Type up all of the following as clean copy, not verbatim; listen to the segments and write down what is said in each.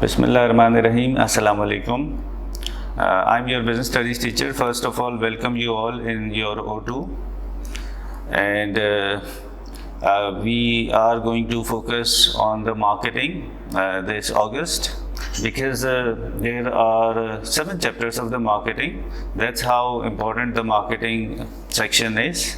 Bismillahirrahmanirrahim. Assalamu alaikum. I'm your business studies teacher. First of all, welcome you all in your O2. And we are going to focus on the marketing this August because there are 7 chapters of the marketing. That's how important the marketing section is.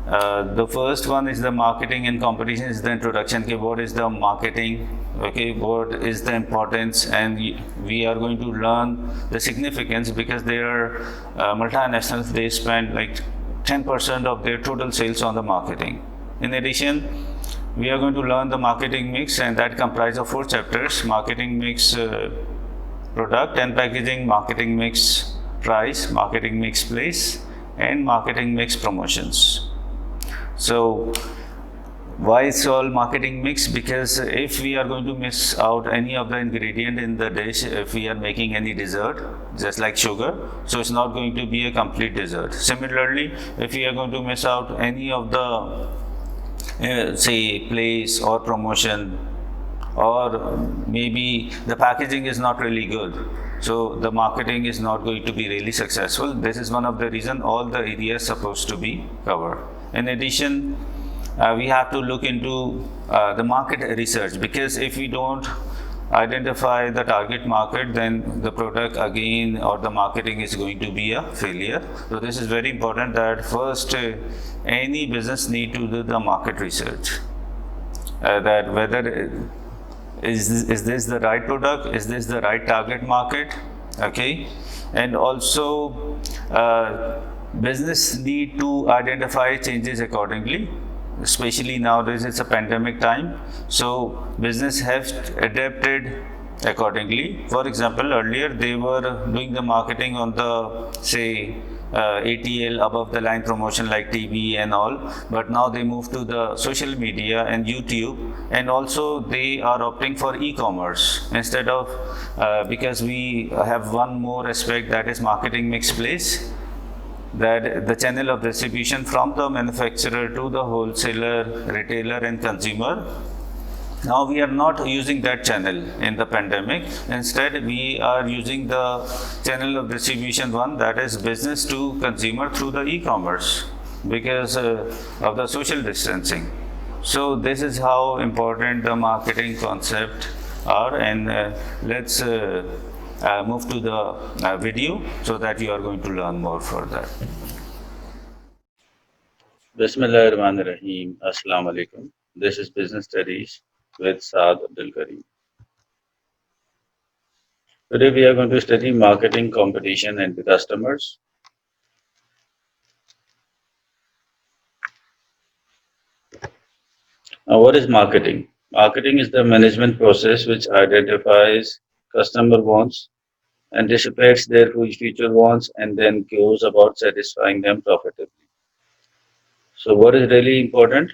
The first one is the marketing and competition is the introduction. Okay, what is the marketing? Okay, what is the importance? And we are going to learn the significance because they are multinationals. They spend like 10% of their total sales on the marketing. In addition, we are going to learn the marketing mix, and that comprises of 4 chapters: marketing mix, product and packaging, marketing mix price, marketing mix place, and marketing mix promotions. So why it's all marketing mix? Because if we are going to miss out any of the ingredient in the dish, if we are making any dessert, just like sugar, so it's not going to be a complete dessert. Similarly, if we are going to miss out any of the say place or promotion, or maybe the packaging is not really good, so the marketing is not going to be really successful. This is one of the reasons all the areas supposed to be covered. In addition, we have to look into the market research, because if we don't identify the target market, then the product again or the marketing is going to be a failure. So this is very important that first any business need to do the market research, that whether is this the right product, is this the right target market, okay. And also business need to identify changes accordingly, especially nowadays it's a pandemic time, so business have adapted accordingly. For example, earlier they were doing the marketing on the say ATL, above the line promotion like TV and all, but now they move to the social media and YouTube, and also they are opting for e-commerce instead of because we have one more aspect, that is marketing mix place, that the channel of distribution from the manufacturer to the wholesaler, retailer and consumer. Now we are not using that channel in the pandemic. Instead, we are using the channel of distribution one, that is business to consumer through the e-commerce, because of the social distancing. So this is how important the marketing concept are, and let's move to the video so that you are going to learn more further. Bismillahirrahmanirrahim. Assalamu alaikum. This is Business Studies with Saad. Today we are going to study marketing, competition and the customers. Now, what is marketing? Marketing is the management process which identifies customer wants, anticipates their future wants, and then goes about satisfying them profitably. So what is really important?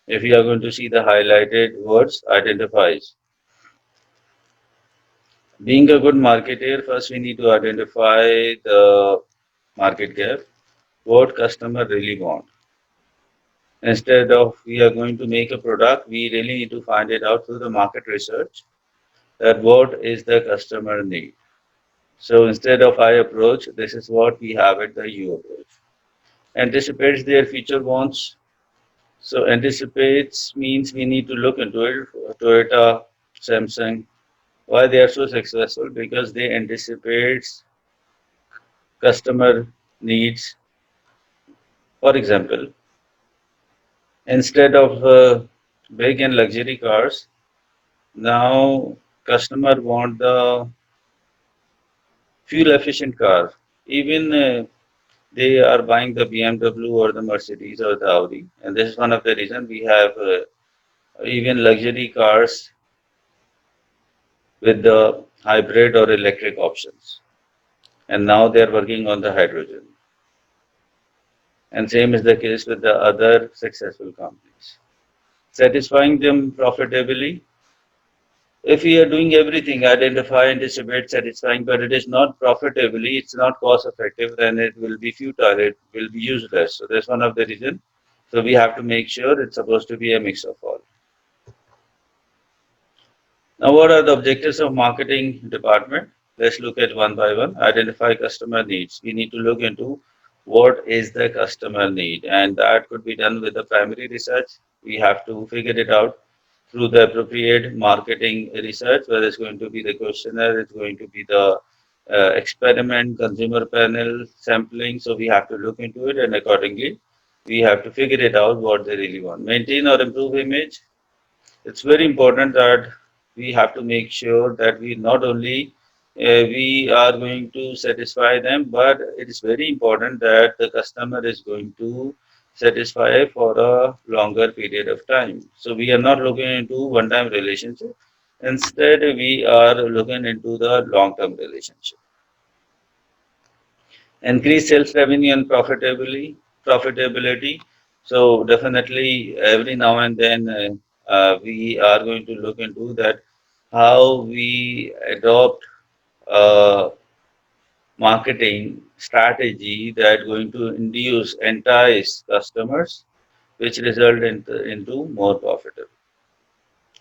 If we are going to see the highlighted words, identifies. Being a good marketer, first we need to identify the market gap, what customer really want. Instead of we are going to make a product, we really need to find it out through the market research, that what is the customer need. So instead of I approach, this is what we have it, the you approach. Anticipates their future wants. So anticipates means we need to look into it, Toyota, Samsung, why they are so successful, because they anticipate customer needs. For example, instead of big and luxury cars, now customer want the fuel efficient car. Even they are buying the BMW or the Mercedes or the Audi, and this is one of the reasons we have even luxury cars with the hybrid or electric options, and now they are working on the hydrogen. And same is the case with the other successful companies. Satisfying them profitably. If we are doing everything, identify, anticipate, satisfying, but it is not profitably, it's not cost effective, then it will be futile, it will be useless. So that's one of the reasons. So we have to make sure it's supposed to be a mix of all. Now, what are the objectives of marketing department? Let's look at one by one. Identify customer needs. We need to look into what is the customer need, and that could be done with the primary research. We have to figure it out through the appropriate marketing research, whether it's going to be the questionnaire, it's going to be the experiment, consumer panel, sampling. So we have to look into it, and accordingly, we have to figure it out what they really want. Maintain or improve image. It's very important that we have to make sure that we not only we are going to satisfy them, but it is very important that the customer is going to satisfy for a longer period of time. So we are not looking into one-time relationship. Instead, we are looking into the long-term relationship. Increase sales revenue and profitability. So definitely every now and then we are going to look into that how we adopt a marketing strategy that going to entice customers, which result into more profitable.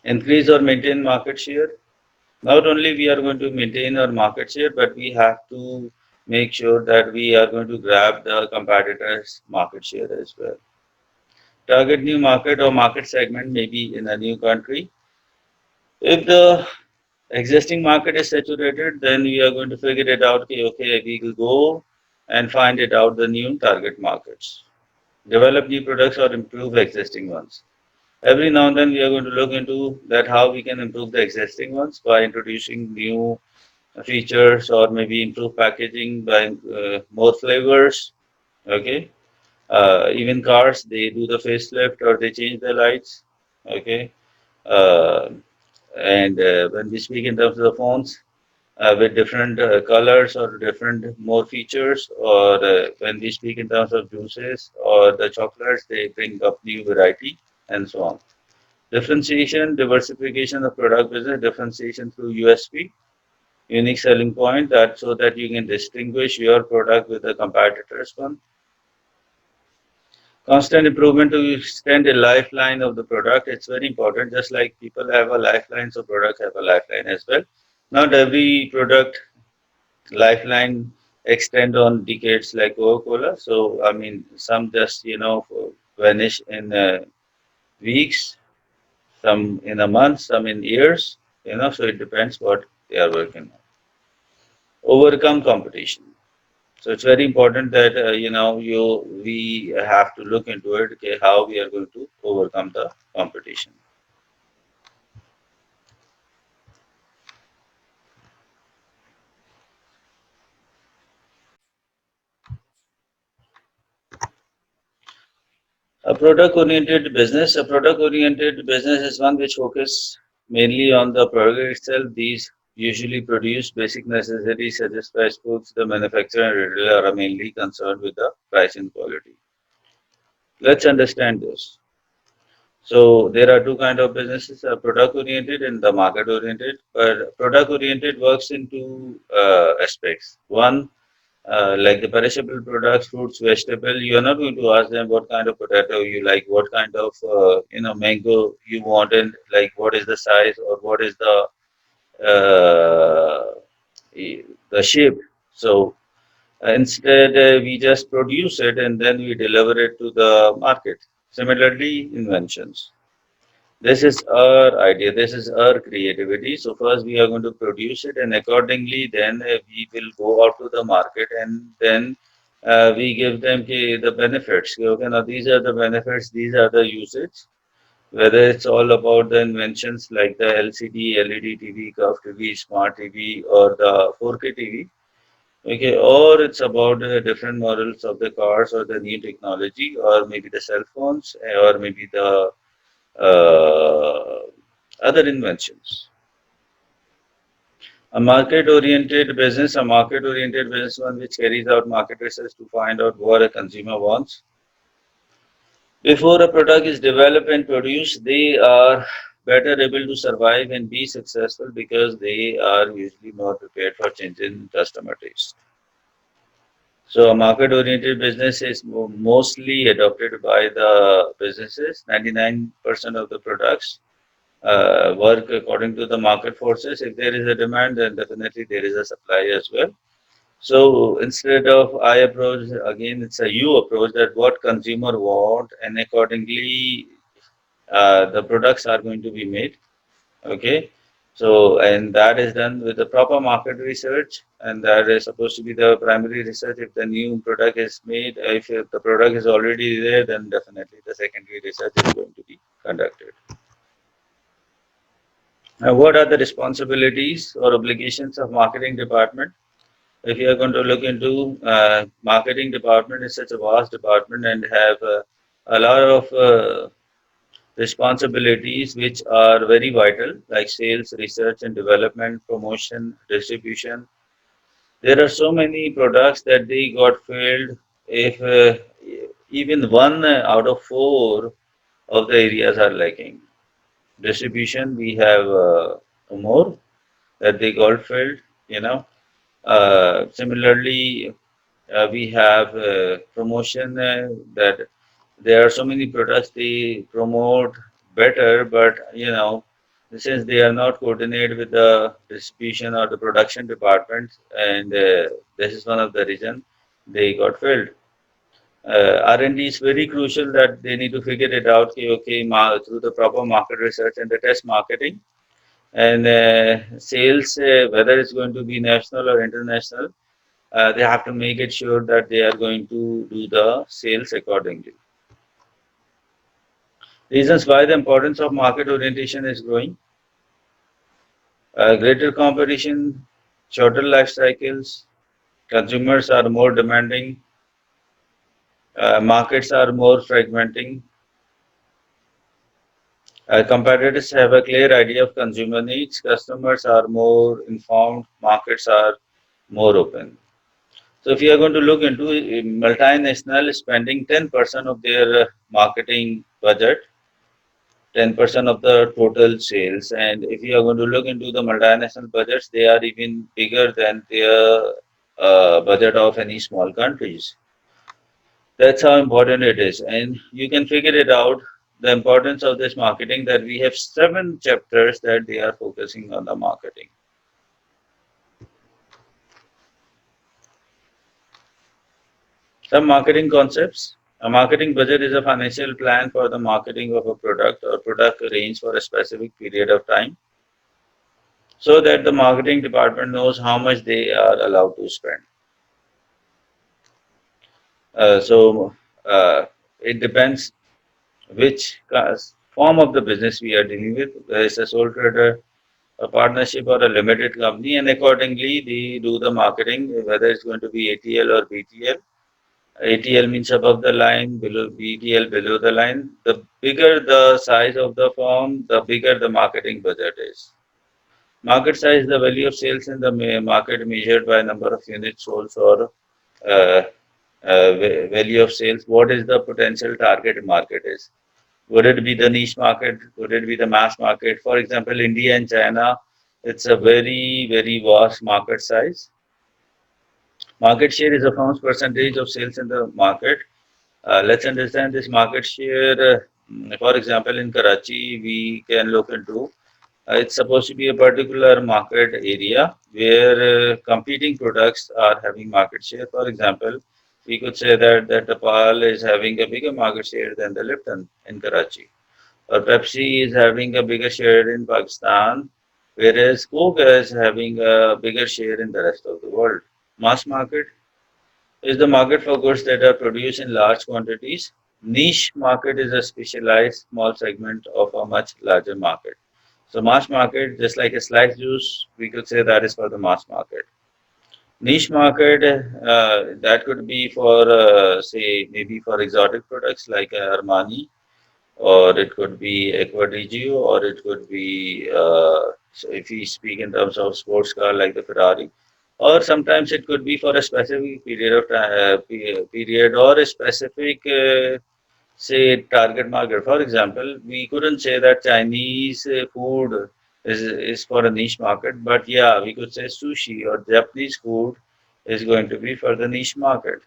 Increase or maintain market share. Not only we are going to maintain our market share, but we have to make sure that we are going to grab the competitors' market share as well. Target new market or market segment maybe in a new country. If the existing market is saturated, then we are going to figure it out. Okay, okay, we will go and find it out the new target markets. Develop new products or improve existing ones. Every now and then we are going to look into that how we can improve the existing ones by introducing new features or maybe improve packaging by more flavors. Okay, even cars they do the facelift or they change the lights. Okay, uh, and when we speak in terms of the phones with different colors or different more features, or when we speak in terms of juices or the chocolates, they bring up new variety and so on. Differentiation, diversification of product business, differentiation through USP, unique selling point, that so that you can distinguish your product with the competitors one. Constant improvement to extend the lifeline of the product. It's very important. Just like people have a lifeline, so products have a lifeline as well. Not every product lifeline extend on decades like Coca-Cola. So I mean, some just vanish in weeks, some in a month, some in years. So it depends what they are working on. Overcome competition. So it's very important that we have to look into it. Okay, how we are going to overcome the competition. A product-oriented business is one which focus mainly on the product itself. These usually produce basic necessities such as fresh foods. The manufacturer and retailer are mainly concerned with the price and quality. Let's understand this. So there are two kind of businesses: product oriented and the market oriented. But product oriented works in two aspects. One, like the perishable products, fruits, vegetable. You are not going to ask them what kind of potato you like, what kind of mango you want, and like what is the size or what is uh, the shape. So instead, we just produce it and then we deliver it to the market. Similarly, inventions. This is our idea, this is our creativity. So first we are going to produce it and accordingly then we will go out to the market and then we give them the benefits. Okay, now these are the benefits, these are the usage. Whether it's all about the inventions like the LCD, LED TV, curved TV, smart TV or the 4K TV. Okay, or it's about different models of the cars or the new technology or maybe the cell phones or maybe the uh, other inventions. A market oriented business one which carries out market research to find out what a consumer wants. Before a product is developed and produced, they are better able to survive and be successful because they are usually more prepared for changing customer taste. So a market oriented business is mostly adopted by the businesses. 99% of the products work according to the market forces. If there is a demand, then definitely there is a supply as well. So instead of I approach, again, it's a you approach that what consumer want, and accordingly the products are going to be made. Okay. So, and that is done with the proper market research, and that is supposed to be the primary research. If the new product is made, if the product is already there, then definitely the secondary research is going to be conducted. Now, what are the responsibilities or obligations of marketing department? If you are going to look into marketing department is such a vast department and have a lot of responsibilities which are very vital, like sales, research and development, promotion, distribution. There are so many products that they got failed if even one out of four of the areas are lacking. Distribution, we have more that they got failed, you know. Similarly, we have promotion that there are so many products they promote better, but since they are not coordinated with the distribution or the production department, and this is one of the reason they got failed. R&D is very crucial that they need to figure it out through the proper market research and the test marketing and sales, whether it's going to be national or international, they have to make it sure that they are going to do the sales accordingly. Reasons why the importance of market orientation is growing: greater competition, shorter life cycles, consumers are more demanding, markets are more fragmenting, competitors have a clear idea of consumer needs, customers are more informed, markets are more open. So if you are going to look into multinational spending 10% of their marketing budget, 10% of the total sales, and if you are going to look into the multinational budgets, they are even bigger than their budget of any small countries. That's how important it is, and you can figure it out. The importance of this marketing, that we have 7 chapters that they are focusing on the marketing. Some marketing concepts. A marketing budget is a financial plan for the marketing of a product or product range for a specific period of time so that the marketing department knows how much they are allowed to spend. So it depends which form of the business we are dealing with. There is a sole trader, a partnership, or a limited company, and accordingly they do the marketing, whether it's going to be ATL or BTL. ATL means above the line, below BTL below the line. The bigger the size of the firm, the bigger the marketing budget is. Market size is the value of sales in the market measured by number of units sold or uh, value of sales. What is the potential target market is? Would it be the niche market? Would it be the mass market? For example, India and China, it's a very, very vast market size. Market share is a firm's percentage of sales in the market. Let's understand this market share. For example, in Karachi, we can look into it's supposed to be a particular market area where competing products are having market share. For example, we could say that the Pal is having a bigger market share than the Lipton in Karachi, or Pepsi is having a bigger share in Pakistan, whereas Coke is having a bigger share in the rest of the world. Mass market is the market for goods that are produced in large quantities. Niche market is a specialized small segment of a much larger market. So mass market, just like a sliced juice, we could say that is for the mass market. Niche market, that could be for, say, maybe for exotic products like Armani, or it could be Equadigio, or it could be, so if we speak in terms of sports car like the Ferrari, or sometimes it could be for a specific period of time, period or a specific, say, target market. For example, we couldn't say that Chinese food is for a niche market, but yeah, we could say sushi or Japanese food is going to be for the niche market.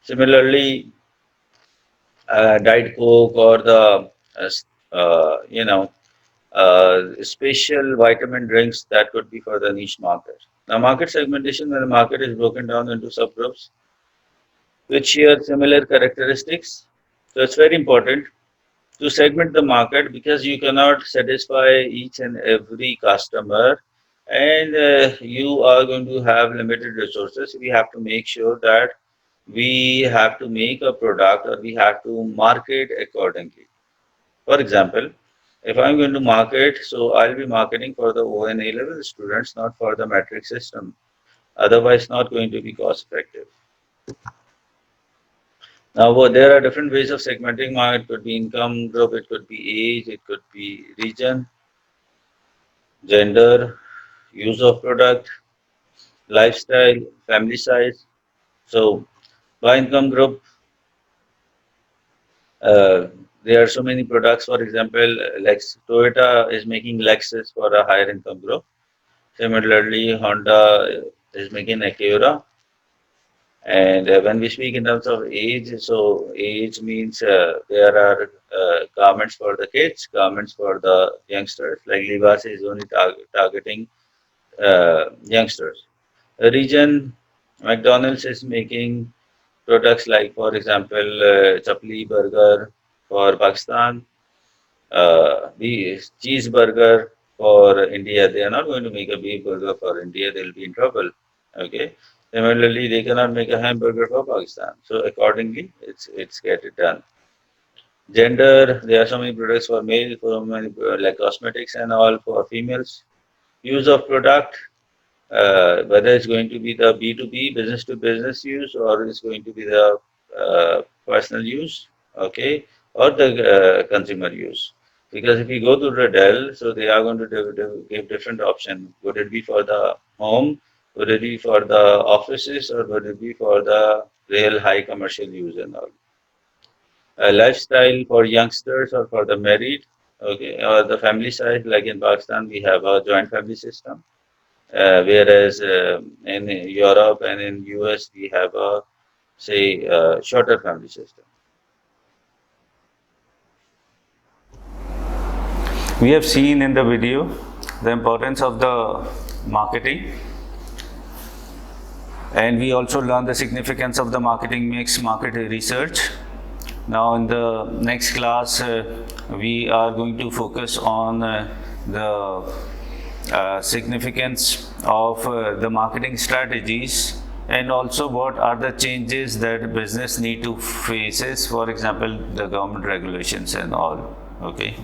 Similarly, Diet Coke or the uh, s- you know special vitamin drinks that could be for the niche market. Now, market segmentation, when the market is broken down into subgroups which share similar characteristics. So it's very important to segment the market because you cannot satisfy each and every customer, and you are going to have limited resources. We have to make sure that we have to make a product or we have to market accordingly. For example, if I'm going to market, so I'll be marketing for the ONA level students, not for the metric system. Otherwise, not going to be cost effective. Now, there are different ways of segmenting market. It could be income group, it could be age, it could be region, gender, use of product, lifestyle, family size. So, by income group, uh, there are so many products. For example, Toyota is making Lexus for a higher income group. Similarly, Honda is making Acura. And when we speak in terms of age, so age means there are garments for the kids, garments for the youngsters. Like Libas is only targeting youngsters. The region, McDonald's is making products like, for example, chapli burger for Pakistan, the cheeseburger for India. They are not going to make a beef burger for India. They'll be in trouble. Okay. Similarly, they cannot make a hamburger for Pakistan. So accordingly, it's get it done. Gender, there are so many products for male, for many like cosmetics and all for females. Use of product, whether it's going to be the B2B, business to business use, or it's going to be the personal use, okay, or the consumer use. Because if you go to the Dell, so they are going to give different options. Would it be for the home? Would it be for the offices? Or would it be for the real high commercial use and all? A lifestyle for youngsters or for the married, okay, or the family side, like in Pakistan, we have a joint family system, whereas in Europe and in US we have a say shorter family system. We have seen in the video the importance of the marketing, and we also learned the significance of the marketing mix market research. Now in the next class we are going to focus on the significance of the marketing strategies, and also what are the changes that business need to faces, for example the government regulations and all. Okay.